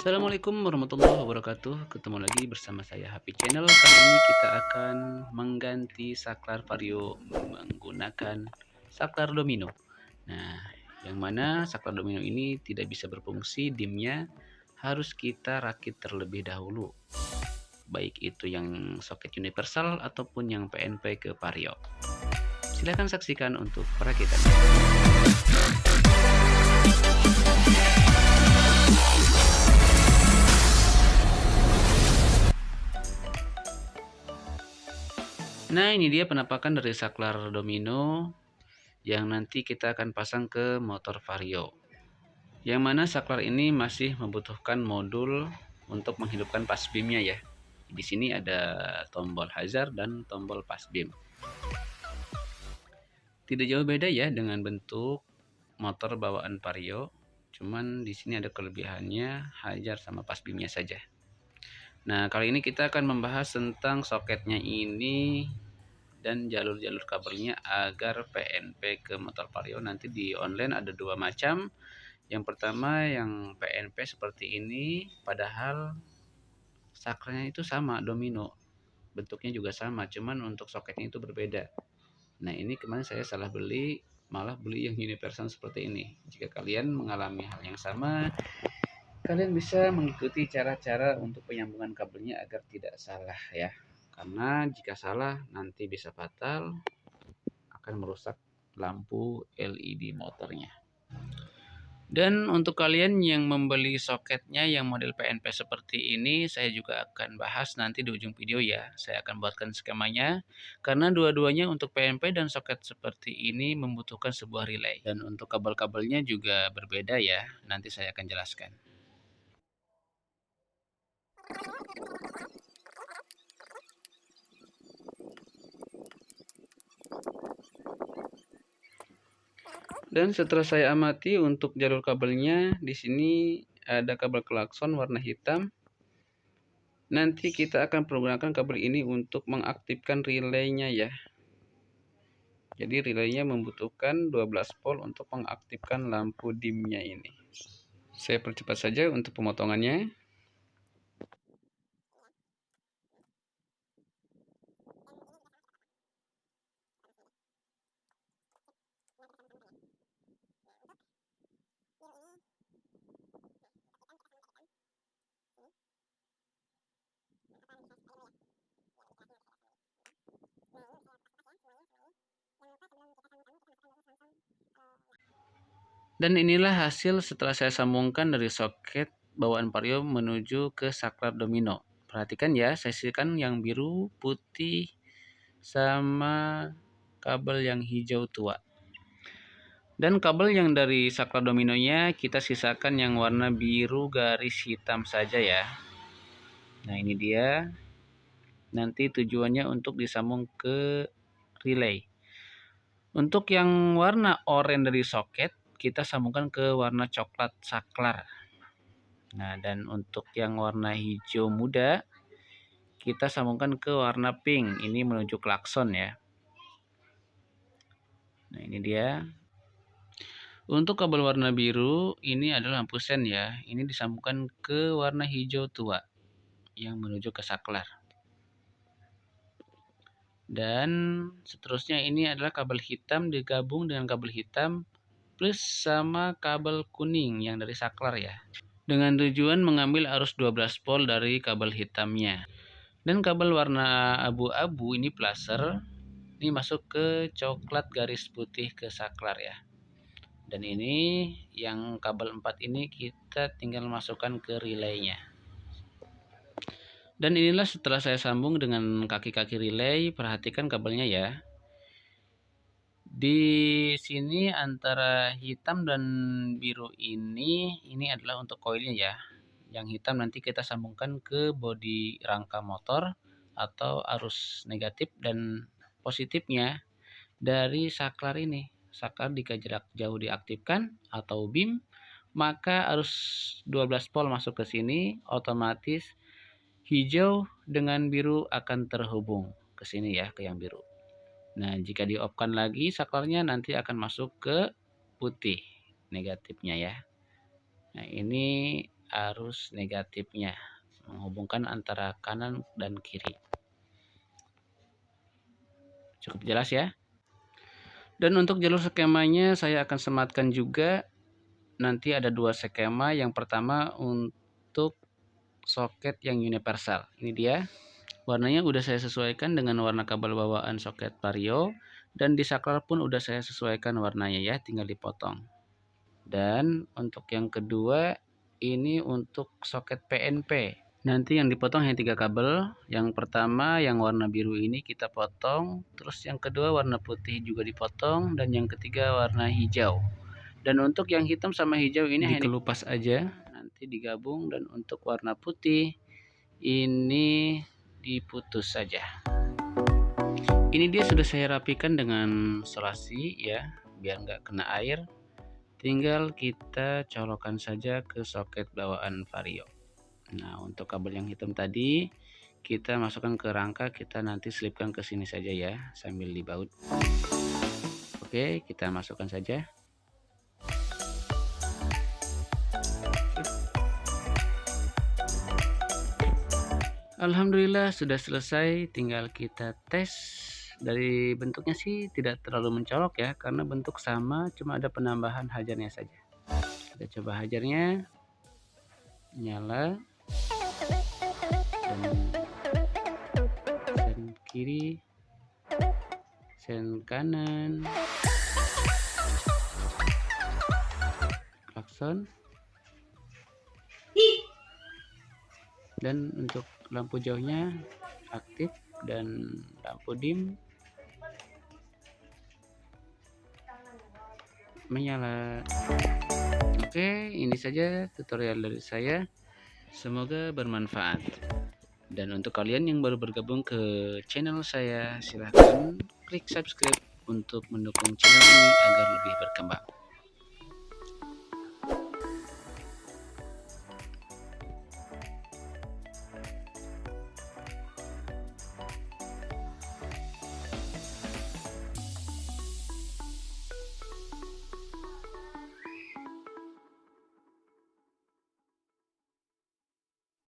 Assalamualaikum warahmatullahi wabarakatuh. Ketemu lagi bersama saya Happy Channel. Kali ini kita akan mengganti saklar vario menggunakan saklar domino. Nah, yang mana saklar domino ini tidak bisa berfungsi, dimnya harus kita rakit terlebih dahulu, baik itu yang soket universal ataupun yang PNP ke vario. Silahkan saksikan untuk perakitan. Nah, ini dia penampakan dari saklar domino yang nanti kita akan pasang ke motor vario. Yang mana saklar ini masih membutuhkan modul untuk menghidupkan pas beamnya ya. Di sini ada tombol hazard dan tombol pas beam. Tidak jauh beda ya dengan bentuk motor bawaan vario. Cuman di sini ada kelebihannya hazard sama pas beamnya saja. Nah, kali ini kita akan membahas tentang soketnya ini dan jalur-jalur kabelnya agar PNP ke motor vario. Nanti di online ada dua macam. Yang pertama yang PNP seperti ini, padahal saklarnya itu sama, domino, bentuknya juga sama, cuman untuk soketnya itu berbeda. Nah, ini kemarin saya salah beli, malah beli yang universal seperti ini. Jika kalian mengalami hal yang sama, kalian bisa mengikuti cara-cara untuk penyambungan kabelnya agar tidak salah ya. Karena jika salah nanti bisa fatal, akan merusak lampu LED motornya. Dan untuk kalian yang membeli soketnya yang model PNP seperti ini, saya juga akan bahas nanti di ujung video ya. Saya akan buatkan skemanya, karena dua-duanya untuk PNP dan soket seperti ini membutuhkan sebuah relay. Dan untuk kabel-kabelnya juga berbeda ya, nanti saya akan jelaskan. Dan setelah saya amati untuk jalur kabelnya, di sini ada kabel klakson warna hitam. Nanti kita akan pergunakan kabel ini untuk mengaktifkan relaynya ya. Jadi relaynya membutuhkan 12 volt untuk mengaktifkan lampu dimnya ini. Saya percepat saja untuk pemotongannya. Dan inilah hasil setelah saya sambungkan dari soket bawaan vario menuju ke saklar domino. Perhatikan ya, saya sisihkan yang biru, putih, sama kabel yang hijau tua. Dan kabel yang dari saklar dominonya kita sisakan yang warna biru garis hitam saja ya. Nah, ini dia. Nanti tujuannya untuk disambung ke relay. Untuk yang warna oranye dari soket, kita sambungkan ke warna coklat saklar. Nah, dan untuk yang warna hijau muda, kita sambungkan ke warna pink. Ini menuju klakson ya. Nah, ini dia. Untuk kabel warna biru, ini adalah lampu sen ya. Ini disambungkan ke warna hijau tua yang menuju ke saklar. Dan seterusnya ini adalah kabel hitam digabung dengan kabel hitam plus sama kabel kuning yang dari saklar ya. Dengan tujuan mengambil arus 12 volt dari kabel hitamnya. Dan kabel warna abu-abu ini placer. Ini masuk ke coklat garis putih ke saklar ya. Dan ini yang kabel 4 ini kita tinggal masukkan ke relaynya. Dan inilah setelah saya sambung dengan kaki-kaki relay, perhatikan kabelnya ya. Di sini antara hitam dan biru ini adalah untuk koilnya ya. Yang hitam nanti kita sambungkan ke bodi rangka motor atau arus negatif dan positifnya dari saklar ini. Saklar jika jarak jauh diaktifkan atau beam, maka arus 12 volt masuk ke sini, otomatis hijau dengan biru akan terhubung ke sini ya, ke yang biru. Nah, jika di off-kan lagi saklarnya nanti akan masuk ke putih negatifnya ya. Nah, ini arus negatifnya, menghubungkan antara kanan dan kiri. Cukup jelas ya. Dan untuk jalur skemanya saya akan sematkan juga. Nanti ada 2 skema. Yang pertama untuk soket yang universal. Ini dia. Warnanya udah saya sesuaikan dengan warna kabel bawaan soket Vario. Dan di saklar pun udah saya sesuaikan warnanya ya, tinggal dipotong. Dan untuk yang kedua ini untuk soket PNP. Nanti yang dipotong hanya 3 kabel. Yang pertama yang warna biru ini kita potong, terus yang kedua warna putih juga dipotong, dan yang ketiga warna hijau. Dan untuk yang hitam sama hijau ini hanya dikelupas aja, nanti digabung, dan untuk warna putih ini diputus saja. Ini dia sudah saya rapikan dengan solasi ya, biar nggak kena air. Tinggal kita colokkan saja ke soket bawaan Vario. Nah, untuk kabel yang hitam tadi kita masukkan ke rangka, kita nanti selipkan ke sini saja ya, sambil dibaut. Oke, kita masukkan saja. Alhamdulillah sudah selesai, tinggal kita tes. Dari bentuknya sih tidak terlalu mencolok ya, karena bentuk sama, cuma ada penambahan hajarnya saja. Kita coba hajarnya, nyala, sen kiri, sen kanan, klakson, dan untuk lampu jauhnya aktif, dan lampu dim menyala. Oke, ini saja tutorial dari saya, semoga bermanfaat. Dan untuk kalian yang baru bergabung ke channel saya, silahkan klik subscribe untuk mendukung channel ini agar lebih berkembang.